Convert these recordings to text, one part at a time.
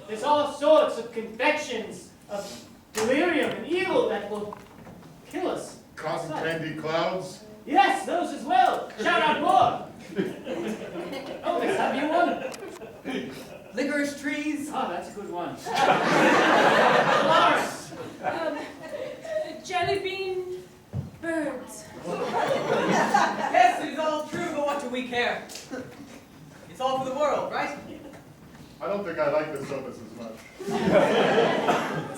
There's all sorts of confections of delirium and evil that will kill us. Cotton candy clouds? Yes, those as well. Shout out more. Oh, let's have you one. Licorice trees? Ah, that's a good one. Lars. Jelly bean birds. Yes, it is all true, but what do we care? It's all for the world, right? I don't think I like this Ovis as much.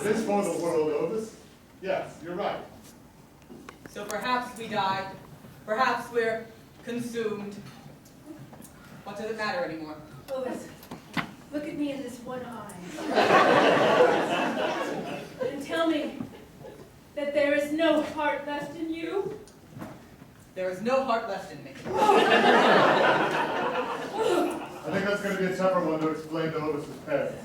It is for the world, Ovis. Yes, you're right. So perhaps we die. Perhaps we're consumed. What does it matter anymore? Ovis, look at me in this one eye. And tell me that there is no heart left in you. There is no heart left in me. I think that's going to be a tougher one to explain to Ovis's parents.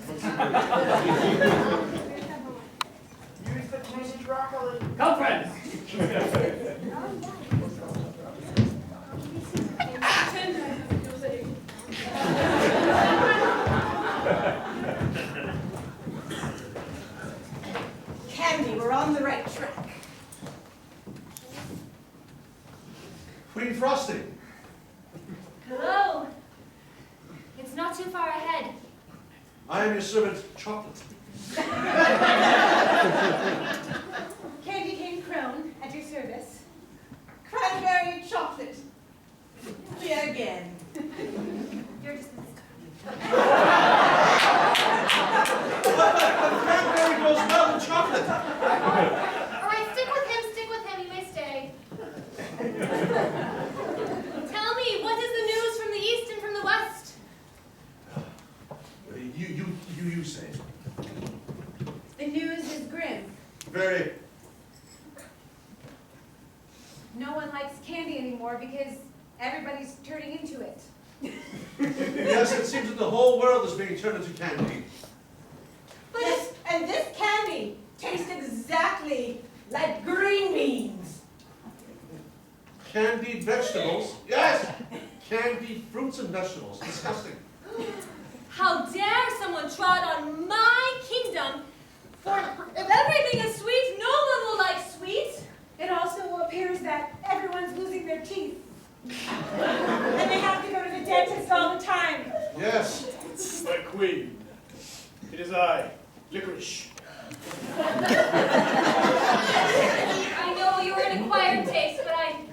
Use the candy broccoli. Come, friends. Pretend I have no leg. Candy, we're on the right track. Queen Frosty. Hello. It's not too far ahead. I am your servant, Chocolate. Candy cane crone at your service. Cranberry chocolate. Me again. You're dismissed. Cranberry goes well with chocolate. All right, stick with him, you may stay. Tell me, what is the news from the east and from the west? You say. The news is grim. Very. No one likes candy anymore because everybody's turning into it. Yes, it seems that the whole world is being turned into candy. But and this candy tastes exactly like green beans. Candied vegetables? Yes! Candied fruits and vegetables. Disgusting. How dare someone trod on my kingdom? For if everything is sweet, no one will like sweet. It also appears that everyone's losing their teeth. And they have to go to the dentist all the time. Yes. My queen. It is I, Licorice. I know you are an acquired taste, but I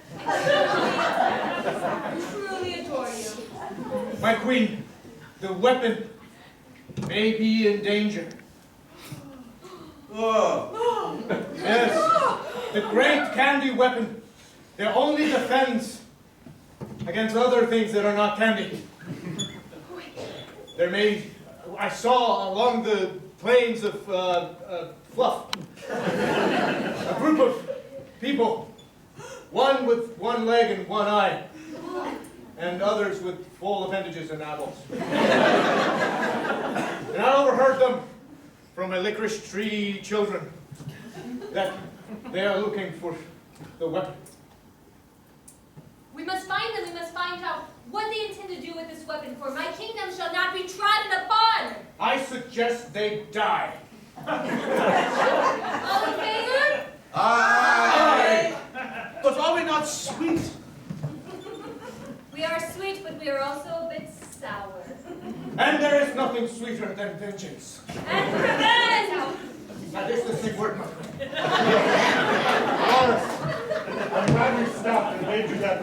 truly adore you. My queen, the weapon may be in danger. Oh. Yes, the great candy weapon, their only defense against other things that are not candy. They're made, I saw along the plains of fluff, a group of people, one with one leg and one eye, and others with full appendages and eyeballs. And I overheard them from my licorice tree children that they are looking for the weapon. We must find them, we must find out what they intend to do with this weapon, for my kingdom shall not be trodden upon. I suggest they die. All in favor? Aye. But are we not sweet? We are sweet, but we are also a bit sour. And there is nothing sweeter than vengeance. And revenge! Now this is the sick word, my friend. Lars, I'm glad we stopped and made you that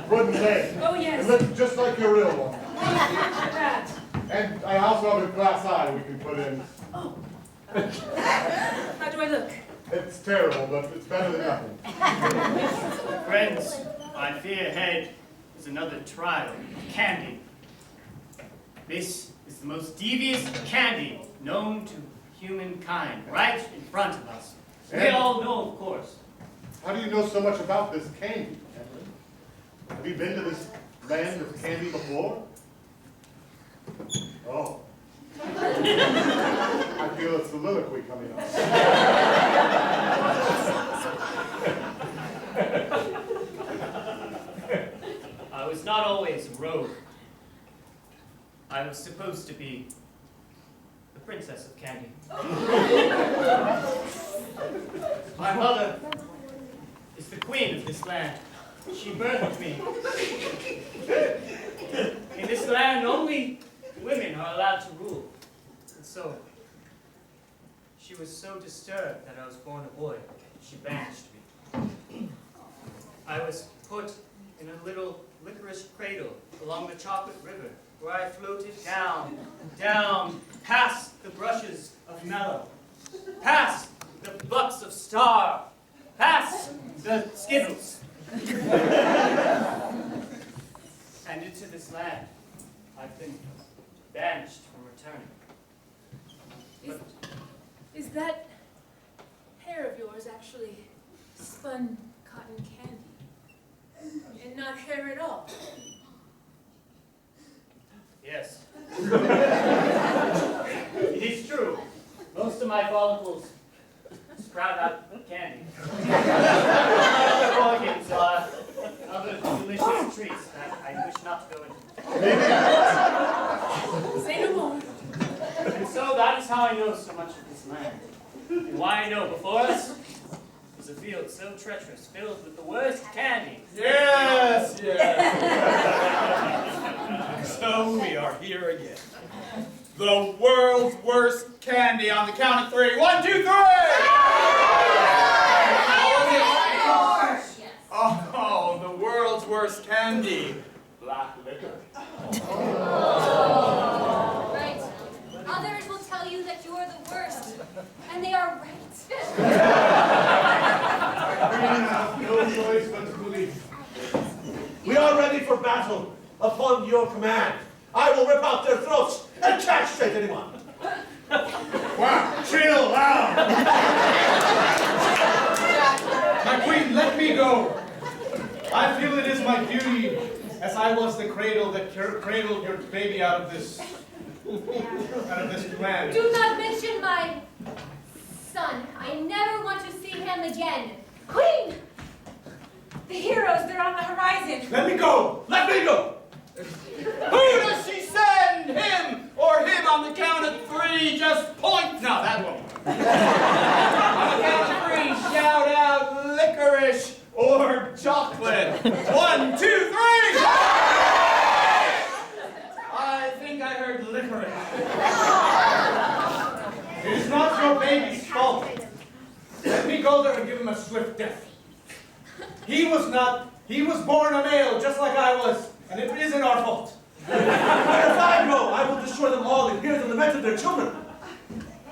wooden leg. Oh, yes. It looks just like your real one. That. And I also have a glass eye we can put in. Oh. How do I look? It's terrible, but it's better than nothing. Friends, I fear ahead is another trial of candy. This is the most devious candy known to humankind, right in front of us. We all know, of course. How do you know so much about this candy, Henry? Have you been to this land of candy before? Oh. I feel a soliloquy coming up. I was not always a rogue. I was supposed to be a princess of candy. My mother is the queen of this land. She birthed me. In this land, only women are allowed to rule. And so, she was so disturbed that I was born a boy, she banished me. I was put in a little licorice cradle along the chocolate river, where I floated down, down, past the brushes of mallow, past the bucks of star, past the skittles, and into this land. I've been banished from returning. Is that hair of yours actually spun cotton candy? And not hair at all? Yes. It is true. Most of my follicles sprout out candy. Other organs are other delicious treats that I wish not to go into. Say no more. And so that is how I know so much of this land. And why I know before us is a field so treacherous, filled with the worst candy. Yes, yes. So we are here again. The world's worst candy on the count of 3. 1, 2, 3! Oh, the world's worst candy. Black liquor. Right. Others will tell you that you're the worst, and they are right. We have no choice but to believe. We are ready for battle. Upon your command, I will rip out their throats and castrate anyone. Wow, chill out! My queen, let me go. I feel it is my duty, as I was the cradle that cradled your baby out of this land. Do not mention my son. I never want to see him again. Queen! The heroes, they're on the horizon. Let me go! Let me go. Who does she send? Him or him on the count of 3? Just point. No, that won't. On the count of 3, shout out licorice or chocolate. 1, 2, 3. I think I heard licorice. It is not your baby's fault. Let me go there and give him a swift death. He was born a male just like I was, and it isn't our fault. If I go, I will destroy them all and hear the lament of their children.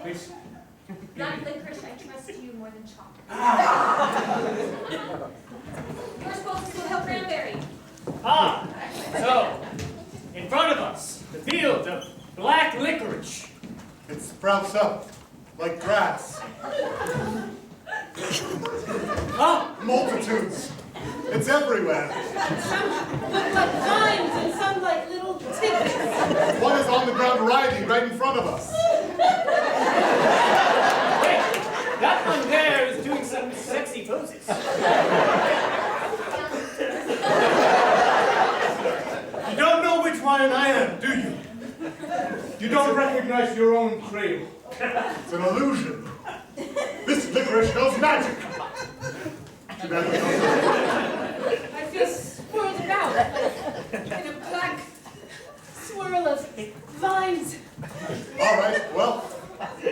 Please. Black licorice, I trust you more than chocolate. You're supposed to go help Cranberry. Ah, so, in front of us, the field of black licorice. It sprouts up like grass. Ah, Multitudes. It's everywhere. Some look like vines and some like little tidbits. One is on the ground writhing right in front of us. wait, that one there is doing some sexy poses. You don't know which one I am, do you? You don't recognize your own cradle. It's an illusion. This licorice knows magic. Too bad we don't know. I feel swirled about in a black swirl of vines. All right, well,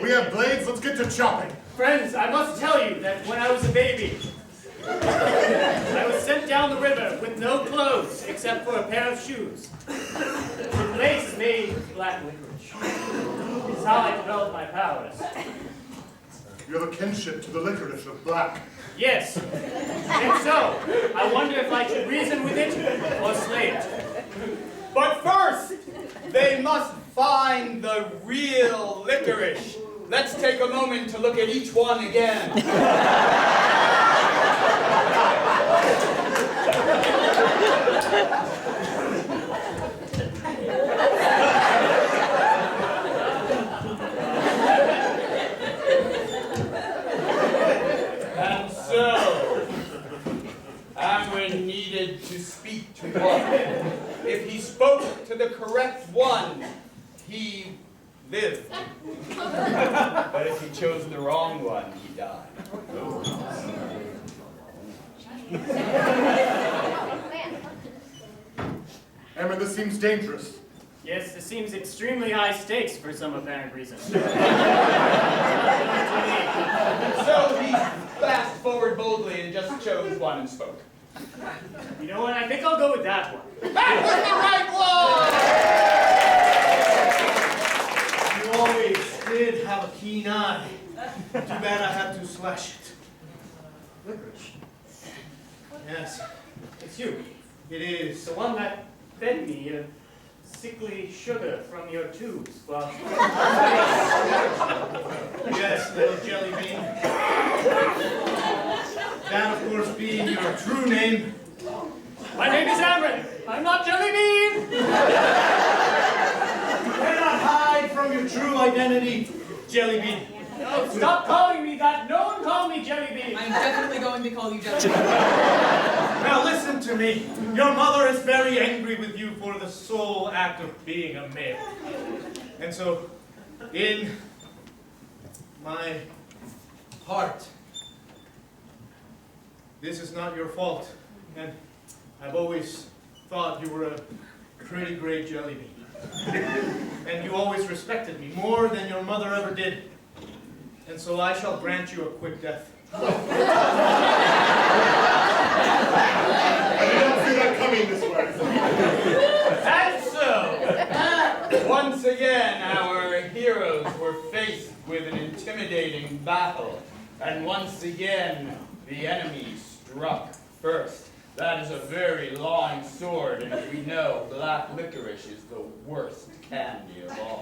we have blades. Let's get to chopping. Friends, I must tell you that when I was a baby, I was sent down the river with no clothes except for a pair of shoes. The blades made of black licorice. It's how I developed my powers. You have a kinship to the licorice of black. Yes. And so, I wonder if I should reason with it or slay it. But first, they must find the real licorice. Let's take a moment to look at each one again. And so, Amwin needed to speak to one. If he spoke to the correct one, he lived. But if he chose the wrong one, he died. Emma, this seems dangerous. Yes, this seems extremely high stakes for some apparent reason. So he fast forward boldly and just chose one and spoke. You know what? I think I'll go with that one. That was the right one! You always did have a keen eye. Too bad I had to slash it. Licorice. Yes, It's you, it is. the one that fed me a sickly sugar from your tubes. Well, Yes, little jelly bean. That, of course, being your true name. my name is Amron. I'm not Jelly Bean. You cannot hide from your true identity, jelly bean. No, stop calling me that. No one call me Jelly Bean. I'm definitely going to call you Jelly. Now listen to me. Your mother is very angry with you for the sole act of being a male. And so, in my heart, this is not your fault. And I've always thought you were a pretty great jelly bean. And you always respected me more than your mother ever did. And so I shall grant you a quick death. I did not see that coming this way. And so, once again, our heroes were faced with an intimidating battle. And once again, the enemy struck first. That is a very long sword, and as we know, black licorice is the worst candy of all.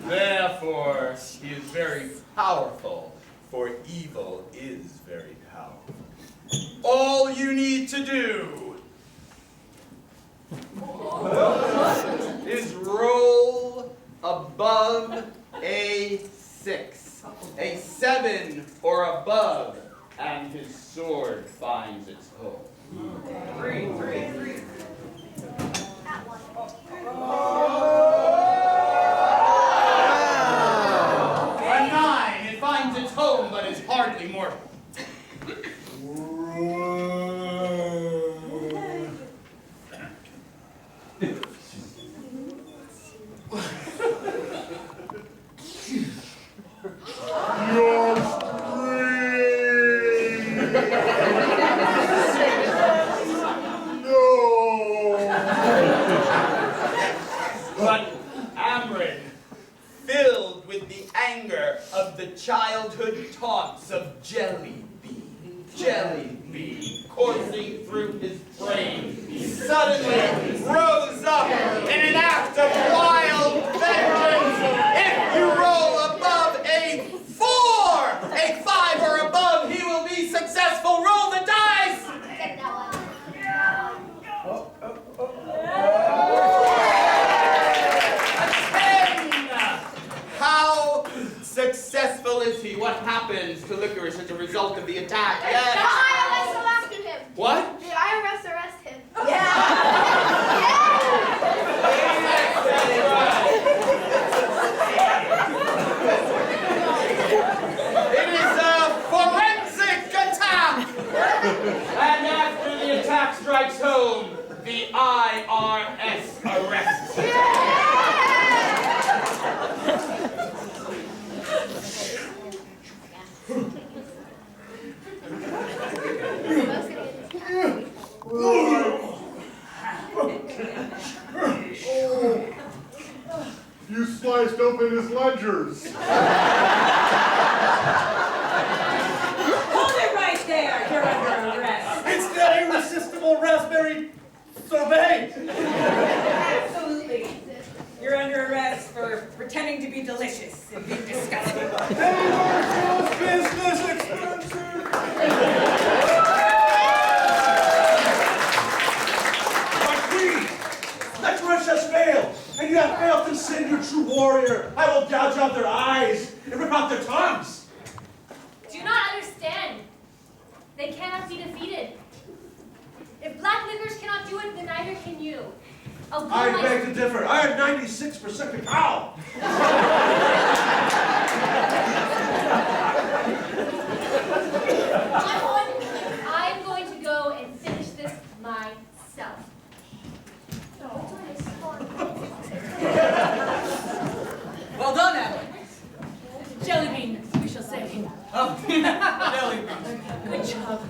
Therefore, he is very powerful, for evil is very powerful. All you need to do is roll above a 6, a 7 or above, and his sword finds its home. 3. A 9, it finds its home, but is hardly mortal. But Amron, filled with the anger of the childhood taunts of Jelly Bean coursing through his brain, suddenly rose up in an act of wild vengeance. If you roll above a 4, a 5 or above, he will be successful. Roll the dice! How successful is he? What happens to Licorice as a result of the attack? Yes. The IRS arrested him. What? The IRS arrested him. It is a forensic attack! And after the attack strikes home, the IRS arrests him. You sliced open his ledgers. Hold it right there. You're under arrest. It's the irresistible raspberry sorbet! Absolutely. You're under arrest for pretending to be delicious and being disgusting. Business expensive! My queen! Licorice has failed, and you have failed to send your true warrior. I will gouge out their eyes and rip out their tongues. Do not understand. They cannot be defeated. If black licorice cannot do it, then neither can you. I'll go I my- beg to differ. I am 96% cacao. I'm going to go and finish this myself. Well done, Emily. Jellybean, we shall say. Oh, jelly bean. Good job.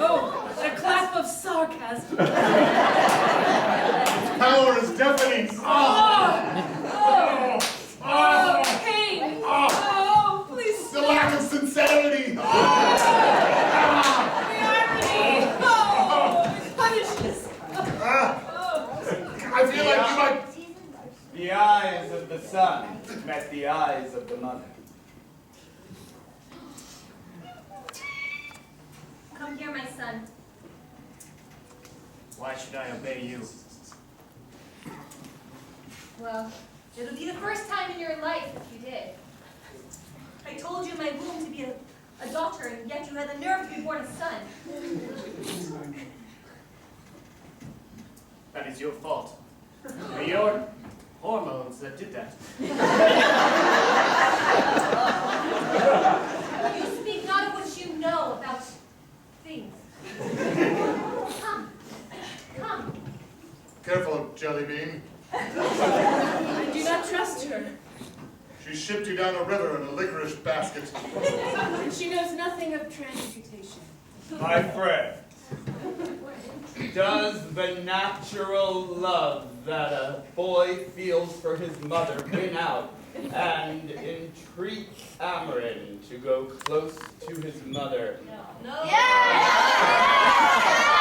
Oh, a clap of sarcasm. Power is deafening. Oh, pain. Oh, please The stop. lack of sincerity. The irony. Oh, it punishes. I feel like you might. The eyes of the son met the eyes of the mother. Come here, my son. Why should I obey you? Well, it'll be the first time in your life if you did. I told you in my womb to be a daughter, and yet you had the nerve to be born a son. That is your fault. They're your hormones that did that. You speak not of what you know about things. Come. Come. Careful, Jellybean. I do not trust her. She shipped you down a river in a licorice basket. She knows nothing of transmutation. My friend, does the natural love that a boy feels for his mother win out and entreat Amarin to go close to his mother? No. Yes!